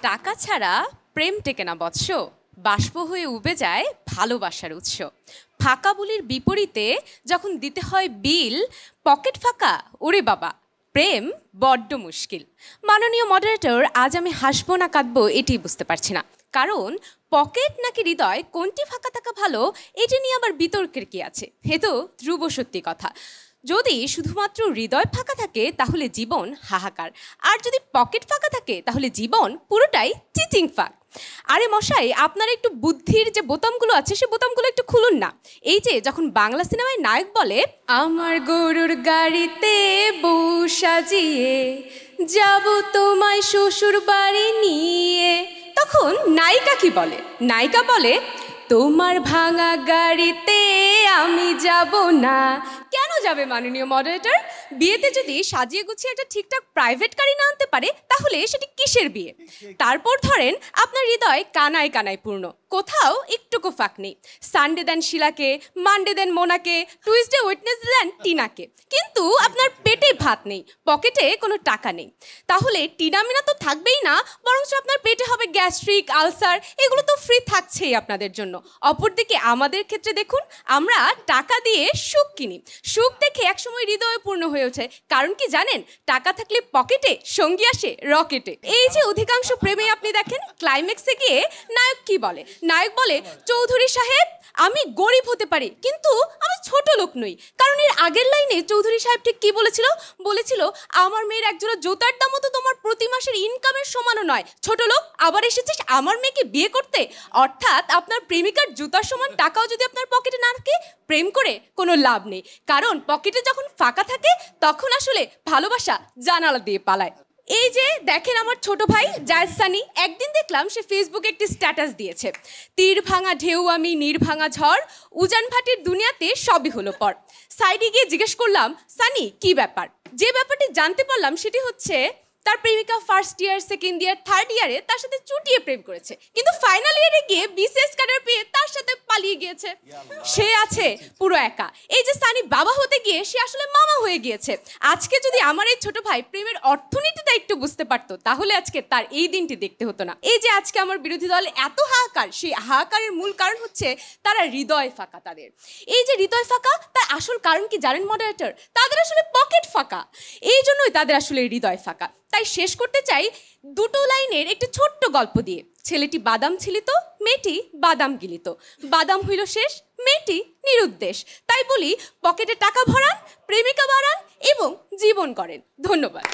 টাকা ছাড়া প্রেম টেকে না বৎস, বাষ্প হয়ে উবে যায় ভালোবাসার উৎস। ফাঁকা বুলির বিপরীতে যখন দিতে হয় বিল, পকেট ফাঁকা, ওরে বাবা প্রেম বড্ড মুশকিল। মাননীয় মডারেটর, আজ আমি হাসবো না কাঁদবো এটি বুঝতে পারছি না, কারণ পকেট নাকি হৃদয় কোনটি ফাঁকা থাকা ভালো এটি নিয়ে আবার বিতর্কের কি আছে। এ তো ধ্রুব সত্যি কথা। যদি শুধুমাত্র হৃদয় ফাঁকা থাকে তাহলে জীবন হাহাকার, আর যদি পকেট ফাঁকা থাকে তাহলে জীবন পুরোটাই চিচিং ফাঁক। আরে মশাই, আপনার একটু বুদ্ধির যে বোতামগুলো আছে সে বোতামগুলো একটু খুলুন না। এই যে যখন বাংলা সিনেমায় নায়ক বলে আমার গরুর গাড়িতে বউ সাজিয়ে যাব তোমায় শ্বশুর বাড়ি নিয়ে, তখন নায়িকা কি বলে? নায়িকা বলে তোমার ভাঙা গাড়িতে আমি যাব না। কেন যাবে মাননীয় মডারেটর? বিয়েতে যদি সাজিয়ে গুছিয়ে একটা ঠিকঠাক প্রাইভেট গাড়ি না আনতে পারে তাহলে সেটি কিসের বিয়ে? তারপর ধরেন আপনার হৃদয় কানায় কানায় পূর্ণ, কোথাও একটুকু ফাঁক নেই। সানডে দেন শিলাকে, মানডে দেন মোনাকে, টুইসডে ওয়েডনেসডে দেন টিনাকে, কিন্তু আপনার পেটে ভাত নেই, পকেটে কোনো টাকা নেই। তাহলে টিনা মিনা তো থাকবেই না, বরঞ্চ আপনার পেটে হবে গ্যাস্ট্রিক, আলসার, এগুলো তো ফ্রি থাকছেই আপনাদের জন্য। অপরদিকে আমাদের ক্ষেত্রে দেখুন, আমরা টাকা দিয়ে সুখ কিনি, সুখ দেখে একসময় হৃদয় পূর্ণ হয়ে ওঠে। কারণ কি জানেন? টাকা থাকলে পকেটে, সঙ্গী আসে রকেটে। এই যে অধিকাংশ প্রেমে আপনি দেখেন ক্লাইম্যাক্সে গিয়ে নায়ক কি বলে? নায়ক বলে চৌধুরী সাহেব আমি গরিব হতে পারি কিন্তু আমি ছোট লোক নই। কারণ এর আগের লাইনে চৌধুরী সাহেব ঠিক কি বলেছিল? বলেছিল আমার মেয়ের একজোড়া জুতার দামও তো তোমার প্রতি মাসের ইনকামের সমানও নয়, ছোট লোক আবার এসেছিস আমার মেয়েকে বিয়ে করতে। অর্থাৎ আপনার প্রেমিকার জুতার সমান টাকাও যদি আপনার পকেটে না থাকে, প্রেম করে কোনো লাভ নেই। কারণ পকেটে যখন ফাঁকা থাকে তখন আসলে ভালোবাসা জানালা দিয়ে পালায়। এই যে দেখেন আমার ছোট ভাই জায়েদ সানি, একদিন দেখলাম সে ফেসবুকে একটি স্ট্যাটাস দিয়েছে, তীর ভাঙা ঢেউ আমি নির্ভাঙা ঝড়, উজান ভাটির দুনিয়াতে সবই হলো পর। সাইডে গিয়ে জিজ্ঞেস করলাম সানি কি ব্যাপার? যে ব্যাপারটি জানতে পারলাম সেটি হচ্ছে তার প্রেমিকা first year, second year, third ইয়ারে তার সাথে চুটিয়ে প্রেম করেছে, কিন্তু ফাইনাল ইয়ারে গিয়ে বিসিএস ক্যাডার পেয়ে তার সাথে পালিয়ে গিয়েছে। সে আছে পুরো একা। এই যে সানি বাবা হতে গিয়ে সে আসলে মামা হয়ে গিয়েছে। আজকে যদি আমার এই ছোট ভাই প্রেমের অর্থনীতিটা একটু বুঝতে পারতো তাহলে আজকে তার এই দিনটি দেখতে হতো না। এই যে আজকে আমার বিরোধী দল এত হাহাকার, সেই হাহাকারের মূল কারণ হচ্ছে তারা হৃদয় ফাঁকা। তাদের এই যে হৃদয় ফাঁকা, তার আসল কারণ কি জানেন মডারেটর? তাদের আসলে পকেট ফাঁকা, এই জন্যই তাদের আসলে হৃদয় ফাঁকা। তাই শেষ করতে চাই দুটো লাইনের একটি ছোট্ট গল্প দিয়ে। ছেলেটি বাদাম ছিলিত, মেয়েটি বাদাম গিলিত, বাদাম হইল শেষ, মেয়েটি নিরুদ্দেশ। তাই বলি পকেটে টাকা ভরান, প্রেমিকা বাড়ান এবং জীবন করেন। ধন্যবাদ।